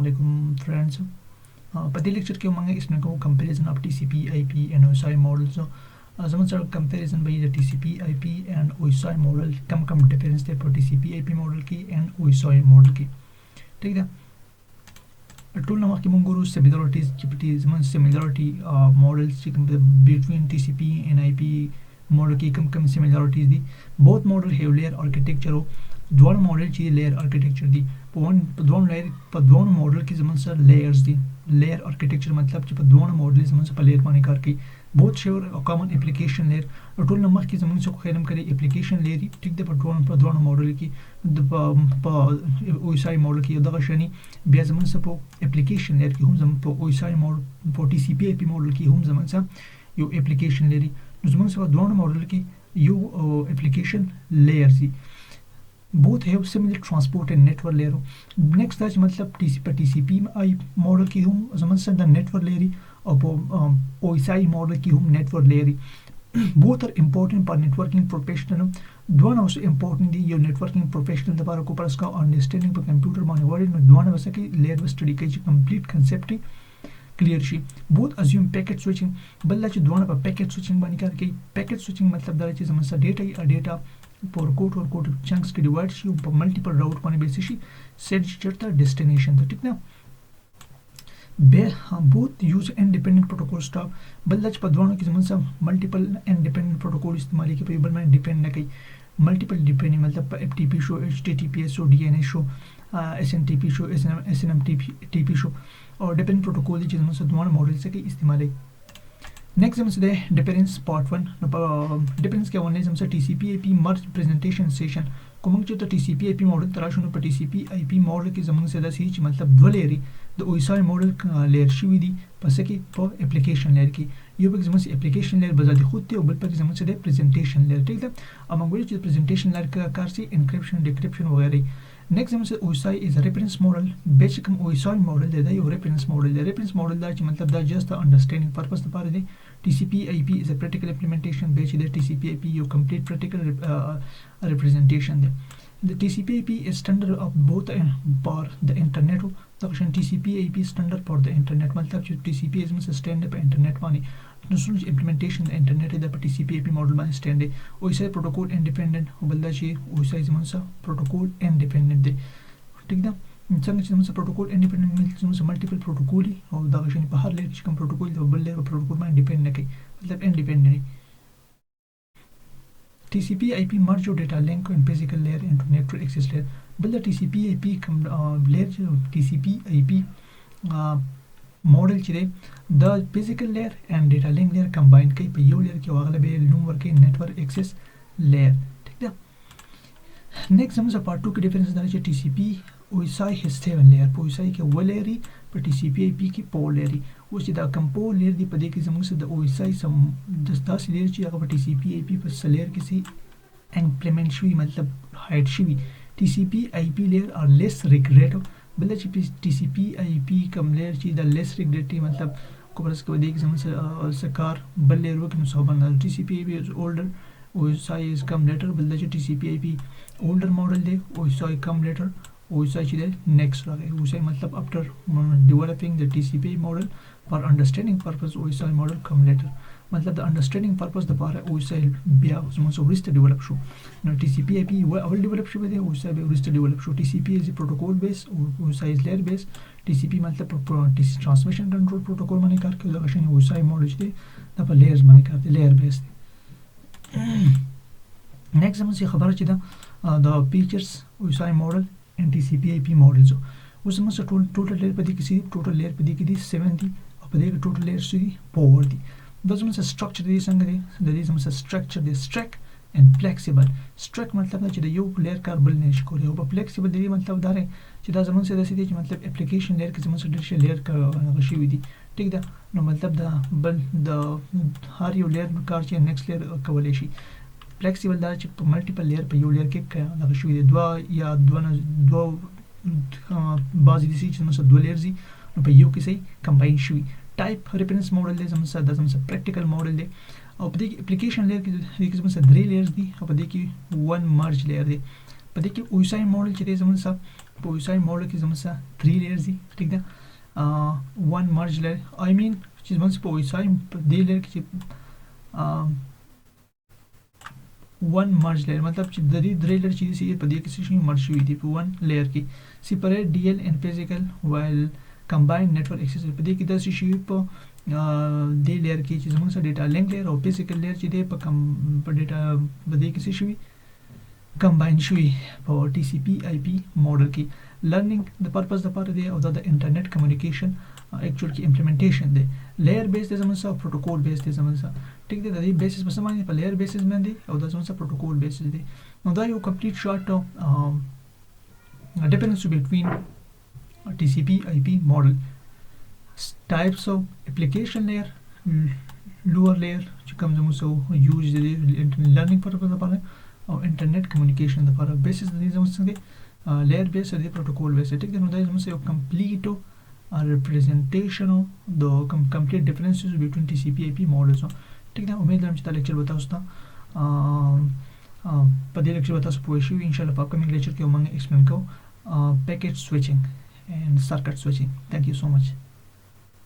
Assalamualaikum friends. په دې لیکچر کې موږ اسنه کوو comparison of TCP IP and OSI models. زموږ سره comparison به د TCP IP and OSI model کم ډیفرنس دی په TCP IP model کې and OSI model کې. ٹھیک ده. ټول نو مخکې موږ ګورو similarities چې زموږ similarity models چې کوم between TCP and IP model کې کم similarities دي. Both model have layer architecture. دوه ماډل چې لیر ارکیټیکچر دی په دوه ماډل کې زموږ سره لیئرز دي. لیر ارکیټیکچر مطلب چې په دوه ماډل زموږ سره په لیر باندې کار کوي. بوت شور او کامن اپلیکیشن لیر ټول نو مخکې زموږ څخه خیرم کړي اپلیکیشن لیر ټیک ده په دوه ماډل کې د په OSI ماډل کې دغه شنی بیا زموږ سره په اپلیکیشن لیر کې هم زموږ په OSI ماډل په TCP IP ماډل کې هم زموږ سره یو اپلیکیشن لري. نو زموږ سره دوه ماډل کې یو اپلیکیشن لیر دي. Both have similar transport and network layer. Next دا چې مطلب TCP model کې هم زموږ سره د network layer او په OSI model کې هم network layer. Both are important for networking professional. دوه also important دي یو networking professional لپاره کو پرس کا understanding په کمپیوټر باندې وړي نو دوه وسه کې layer و study کوي چې complete concept clear شي. Both assume packet switching. بل چې دوه په packet switching باندې کار کوي. packet switching مطلب دا چې زموږ سره ډیټا پر کوټ چنکس کې ډیوایډ شي او په ملټیپل راوټ باندې بیس شي سیټ چرته ډیسټینیشن ته. ټیک نه به بوت یوز انډیپندنت پروتوکول سټاپ. بل چې په دوه کې زموږ سره ملټیپل انډیپندنت پروتوکول استعمالي کې په بل باندې ډیپند نه کوي. ملټیپل ډیپند مطلب په FTP شو HTTPS شو DNS شو SNTP شو SNMTP شو او ډیپند پروتوکول چې زموږ سره دوه ماډل څخه استعمالي. Next زموږ سره ډیفرنس پارت 1 نو په ډیفرنس کې ونه زموږ سره TCP IP مرج پریزنټیشن سیشن کوم چې ته TCP IP ماډل تر شنو په TCP IP ماډل کې زموږ سره د چې مطلب دوه لري د OSI ماډل لیر شوی دی پس کې په اپلیکیشن لیر کې یو به زموږ اپلیکیشن لیر بزادي خود ته او بل په زموږ سره پریزنټیشن لیر. ټیک ده اما موږ چې پریزنټیشن لیر کې کار سي انکریپشن ډیکریپشن وغیرہ. Next زموږ سره OSI is a reference model. بیسیک OSI ماډل دی دا یو reference model دی. reference model دا چې مطلب دا just the understanding purpose لپاره دی. TCP IP is a practical implementation based on TCP IP your complete practical representation there. The TCP IP is standard of both for the internet. The TCP IP standard for the internet. मतलब जो TCP is मतलब standard पर internet वाली. दूसरी implementation the internet है पर TCP IP model वाली standard. OSI protocol independent हो बल्ला चाहिए OSI मतलब protocol independent दे. ठीक ना? څنګه چې موږ پروتوکول انډیپندنت مل چې ملټیپل پروتوکول او دا غشنی په هر لیر چې کوم پروتوکول دی بل لیر پروتوکول باندې ډیپند نه کوي مطلب انډیپندنت. TCP IP merge your data link and physical layer into network access layer. بل TCP IP کوم لیر چې TCP IP ماډل چې دی د physical layer and data link layer کمباین کوي په یو لیر کې او هغه به نوم ورکړي network access layer. ٹھیک ده. next زموږ پارت 2 کې ډیفرنس دا چې TCP OSI has 7 layer په OSI کې ول لري په TCP IP کې پول لري. او چې دا کوم پول لري دی په دې کې زموږ سره د OSI سم د تاسو لري چې هغه په TCP IP په سلیر کې سي امپلیمنٹ شوی مطلب هایډ شوی. TCP IP layer are less regretted. بل چې TCP IP کوم لري چې د less regretted مطلب کومرس کې ودی کې زموږ سره کار بل لري وکړو سو باندې TCP IP is older OSI is come later. بل چې TCP IP older model دی OSI come later. OSI چې دی next راغی. OSI مطلب after developing the TCP model for understanding purpose OSI model come later. مطلب د understanding purpose لپاره OSI بیا زموږ ورسته ډیولپ شو. نو TCP IP اول ډیولپ شوی دی OSI به ورسته ډیولپ شو. TCP is protocol based OSI is layer based. TCP مطلب transmission control protocol باندې کار کوي. دا شنه OSI model چې دی دا په layers باندې کار کوي layer based. next زموږ خبره چې دا د features OSI model and TCP IP models. اوس موږ ټوټل لیر په دې کې سي ټوټل لیر په دې کې دي 7 دي او په دې کې ټوټل لیر سي 4 دي. دا زموږ سټرکچر دي څنګه دي د دې زموږ سټرکچر دي سټرک and flexible. سټرک مطلب دا چې د یو لیر کار بل نه شي کولای او په flexible دی مطلب دا چې دا زموږ سره دي چې مطلب اپلیکیشن لیر کې زموږ سره لیر کا شي دي. ټیک ده. نو مطلب دا بل د هر یو لیر کار چې نیکسټ لیر کولای شي. فلیکسیبل دا چې په ملټیپل لیر په یو لیر کې دغه شوی دی دوه یا دوه بعضې دي چې زموږ سره دوه لیرز دي نو په یو کې سي کمباین شوي. ټایپ ریفرنس موډل دی زموږ سره دا زموږ سره پریکټیکل موډل دی او په دې کې اپلیکیشن لیر کې زموږ سره 3 لیرز دي او په دې کې 1 مرج لیر دی. په دې کې OSI موډل چې دی زموږ سره په OSI model کې زموږ سره 3 layers دي ټیک ده one merge layer I mean چې زموږ په OSI په دې layer کې چې one merge layer मतलब چې د دې درې layer چې دي په دې کې څه شي merge شوي دي په one layer کې separate DL and physical while combined network access په دې کې د څه شي په دې layer کې چې زموږ سره data link layer او physical layer چې دی په data په دې کې څه شوي combine شوي په TCP IP model کې learning the purpose د پاره دی او د internet communication actual کې implementation دی layer based دی زموږ سره protocol based دی زموږ سره ټیک دی د دې basis په سمانه په layer basis باندې او د زموږ سره protocol basis دی نو دا یو complete short difference between TCP IP model types of application layer lower layer چې کوم زموږ سره use دی learning purpose لپاره او internet communication لپاره basis د دې زموږ سره layer based دی protocol based ټیک دی نو دا زموږ سره یو complete representation of the complete differences between TCP IP models ټیک ده امید لرم چې دا لیکچر به تاسو ته په دې لیکچر به تاسو پوه شئ ان شاء الله په اپکمینګ لیکچر کې موږ ایکسپلین کوو packet switching and circuit switching. Thank you so much.